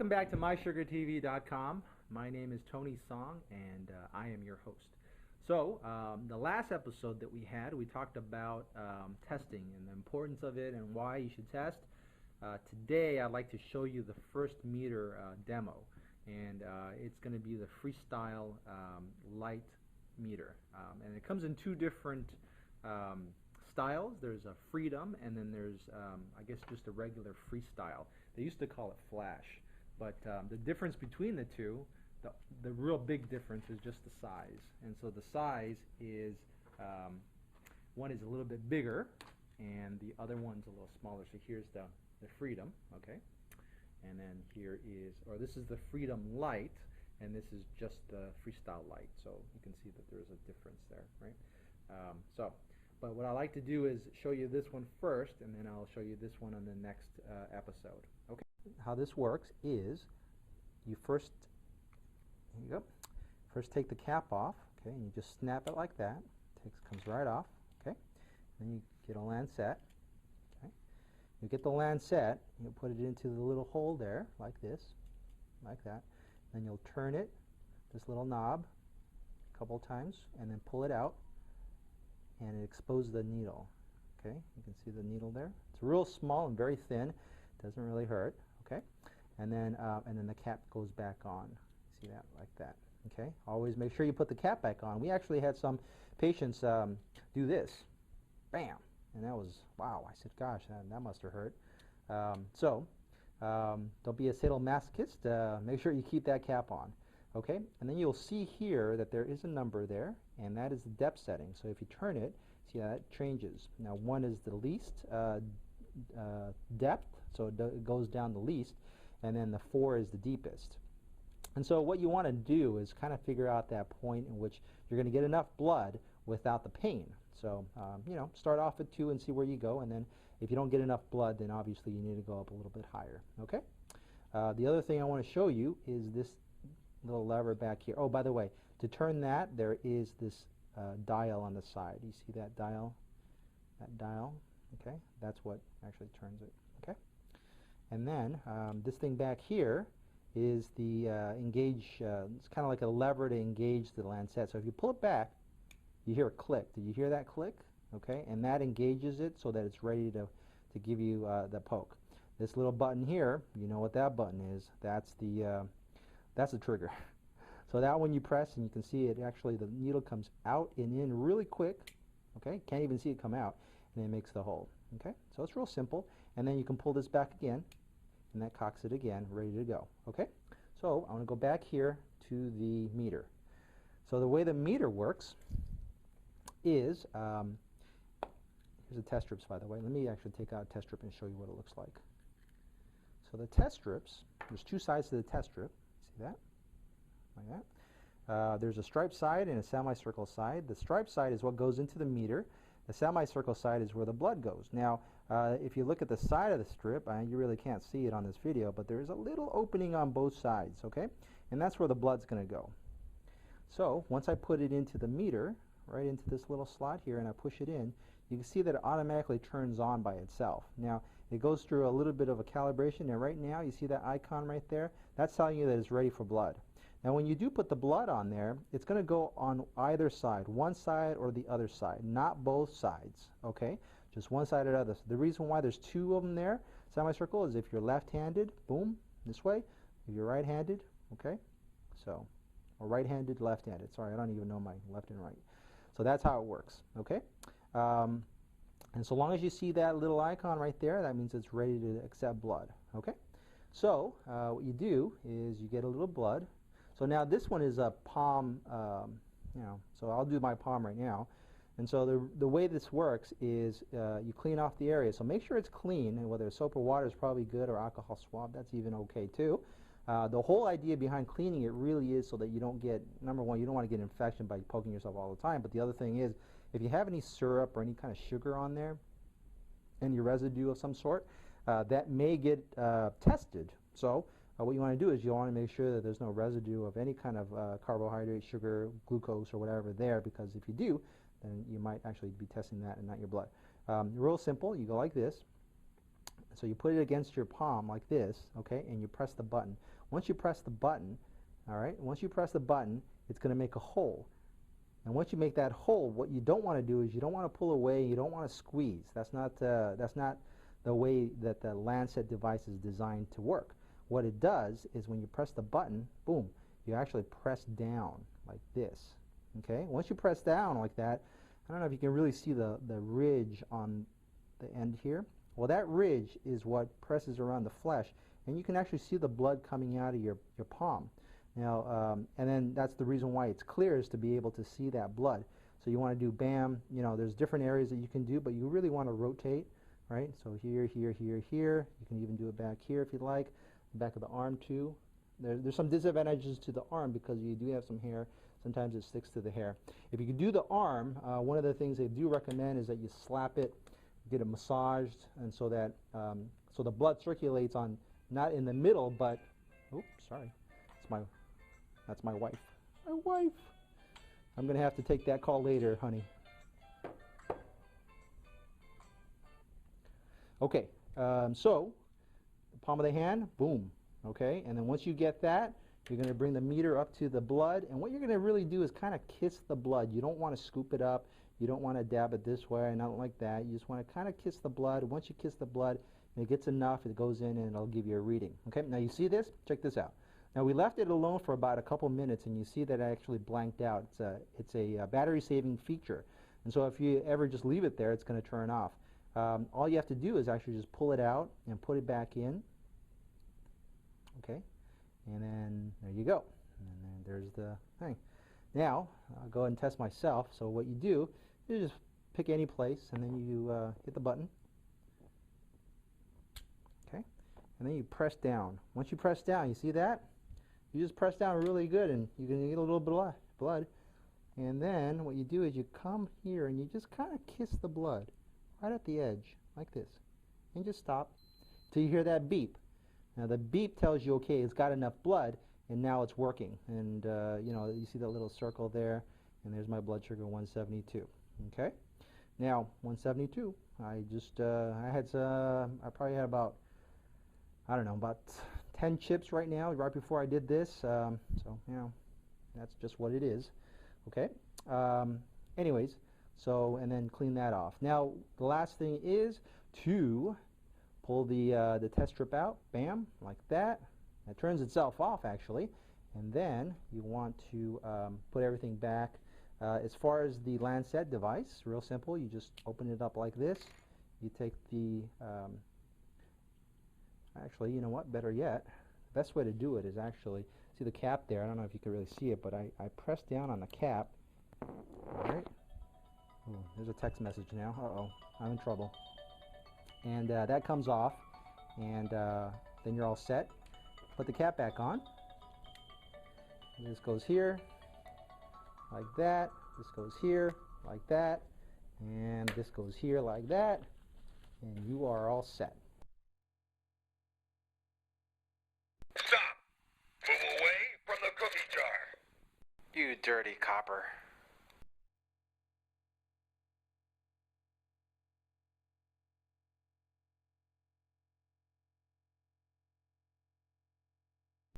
Welcome back to mysugartv.com. My name is Tony Song, and I am your host. So, the last episode that we had, we talked about testing and the importance of it and why you should test. Today, I'd like to show you the first meter demo, and it's going to be the Freestyle Lite meter. And it comes in two different styles. There's a Freedom, and then there's, I guess, just a regular Freestyle. They used to call it Flash. But the difference between the two, the real big difference is just the size. And so the size is, one is a little bit bigger, and the other one's a little smaller. So here's the Freedom, okay? And then here is, or this is the Freedom Lite, and this is just the Freestyle Lite. So you can see that there's a difference there, right? But what I like to do is show you this one first, and then I'll show you this one on the next episode, okay? How this works is you first, here you go, first take the cap off, okay, and you just snap it like that. Comes right off, okay? Then you get a lancet, okay? You get the lancet, you put it into the little hole there, like this, like that. Then you'll turn it, this little knob, a couple times, and then pull it out, and it exposes the needle, okay? You can see the needle there. It's real small and very thin, doesn't really hurt, okay? And then the cap goes back on. See that, like that, okay? Always make sure you put the cap back on. We actually had some patients do this, bam, and that was, wow. I said, gosh, that must have hurt. Don't be a sadomasochist. Make sure you keep that cap on, okay? And then you'll see here that there is a number there, and that is the depth setting. So if you turn it, see how that changes. Now, one is the least depth, so it goes down the least, and then the 4 is the deepest. And so what you want to do is kind of figure out that point in which you're going to get enough blood without the pain. So, you know, start off at 2 and see where you go, and then if you don't get enough blood, then obviously you need to go up a little bit higher, okay? The other thing I want to show you is this little lever back here. Oh, by the way, to turn that, there is this dial on the side. You see that dial? That dial? Okay, that's what actually turns it, okay? And then this thing back here is the engage, it's kind of like a lever to engage the lancet. So if you pull it back, you hear a click. Did you hear that click? Okay, and that engages it so that it's ready to give you the poke. This little button here, you know what that button is. That's the trigger. So that one you press, and you can see it actually, the needle comes out and in really quick, okay? Can't even see it come out, and it makes the hole, okay? So it's real simple, and then you can pull this back again, and that cocks it again, ready to go, okay? So I want to go back here to the meter. So the way the meter works is, here's the test strips, by the way. Let me actually take out a test strip and show you what it looks like. So the test strips, there's two sides to the test strip. See that? Like that. There's a striped side and a semicircle side. The striped side is what goes into the meter. The semicircle side is where the blood goes. Now, if you look at the side of the strip, you really can't see it on this video, but there's a little opening on both sides, okay? And that's where the blood's going to go. So once I put it into the meter, right into this little slot here, and I push it in, you can see that it automatically turns on by itself. Now, it goes through a little bit of a calibration, and right now, you see that icon right there? That's telling you that it's ready for blood. Now, when you do put the blood on there, it's going to go on either side, one side or the other side, not both sides, okay? Just one side or the other. The reason why there's two of them there, semicircle, is if you're left-handed, boom, this way. If you're right-handed, okay? So, or right-handed, left-handed. Sorry, I don't even know my left and right. So that's how it works, okay? And so long as you see that little icon right there, that means it's ready to accept blood, okay? So what you do is you get a little blood. So now this one is a palm, you know, so I'll do my palm right now. And so the way this works is you clean off the area. So make sure it's clean, and whether soap or water is probably good, or alcohol swab, that's even okay too. The whole idea behind cleaning it really is so that you don't get, number one, you don't want to get infection by poking yourself all the time, but the other thing is, if you have any syrup or any kind of sugar on there, any residue of some sort, that may get tested. So what you want to do is you want to make sure that there's no residue of any kind of carbohydrate, sugar, glucose, or whatever there, because if you do, then you might actually be testing that and not your blood. Real simple, you go like this. So you put it against your palm like this, okay, and you press the button. once you press the button, all right, once you press the button, it's going to make a hole. And once you make that hole, what you don't want to do is you don't want to pull away, you don't want to squeeze. That's not the way that the Lancet device is designed to work. What it does is when you press the button, boom, you actually press down like this. Okay? Once you press down like that, I don't know if you can really see the ridge on the end here. Well, that ridge is what presses around the flesh, and you can actually see the blood coming out of your palm. Now, and then that's the reason why it's clear, is to be able to see that blood. So you want to do bam, you know, there's different areas that you can do, but you really want to rotate, right? So here, here, here, here. You can even do it back here if you'd like. The back of the arm too. There's some disadvantages to the arm because you do have some hair. Sometimes it sticks to the hair. If you can do the arm, one of the things they do recommend is that you slap it, get it massaged, and so that so the blood circulates on, not in the middle, but, oops, sorry, that's my wife. My wife. I'm gonna have to take that call later, honey. Okay, so the palm of the hand, boom. Okay, and then once you get that, you're going to bring the meter up to the blood, and what you're going to really do is kind of kiss the blood. You don't want to scoop it up, you don't want to dab it this way, not like that. You just want to kind of kiss the blood. Once you kiss the blood and it gets enough, it goes in and it'll give you a reading. Okay, now you see this? Check this out. Now we left it alone for about a couple minutes, and you see that it actually blanked out. It's a battery saving feature, and so if you ever just leave it there, it's going to turn off. All you have to do is actually just pull it out and put it back in. Okay, and then there you go, and then there's the thing. Now I'll go ahead and test myself. So what you do is just pick any place, and then you hit the button. Okay, and then you press down. Once you press down, you see that? You just press down really good, and you can get a little bit of blood. And then what you do is you come here and you just kind of kiss the blood right at the edge, like this, and just stop till you hear that beep. Now the beep tells you, okay, it's got enough blood, and now it's working. And you know, you see that little circle there, and there's my blood sugar, 172. Okay, now 172. I probably had about, I don't know, about 10 chips right now, right before I did this. So you know, that's just what it is. Okay. Anyways, so and then clean that off. Now the last thing is to pull the test strip out, bam, like that. It turns itself off actually, and then you want to put everything back. As far as the Lancet device, real simple. You just open it up like this. You take the, actually, you know what, better yet, the best way to do it is actually, see the cap there, I don't know if you can really see it, but I press down on the cap. Alright, there's a text message now, uh-oh, I'm in trouble. And that comes off, and then you're all set. Put the cap back on. This goes here, like that. This goes here, like that. And this goes here, like that. And you are all set. Stop! Move away from the cookie jar! You dirty copper.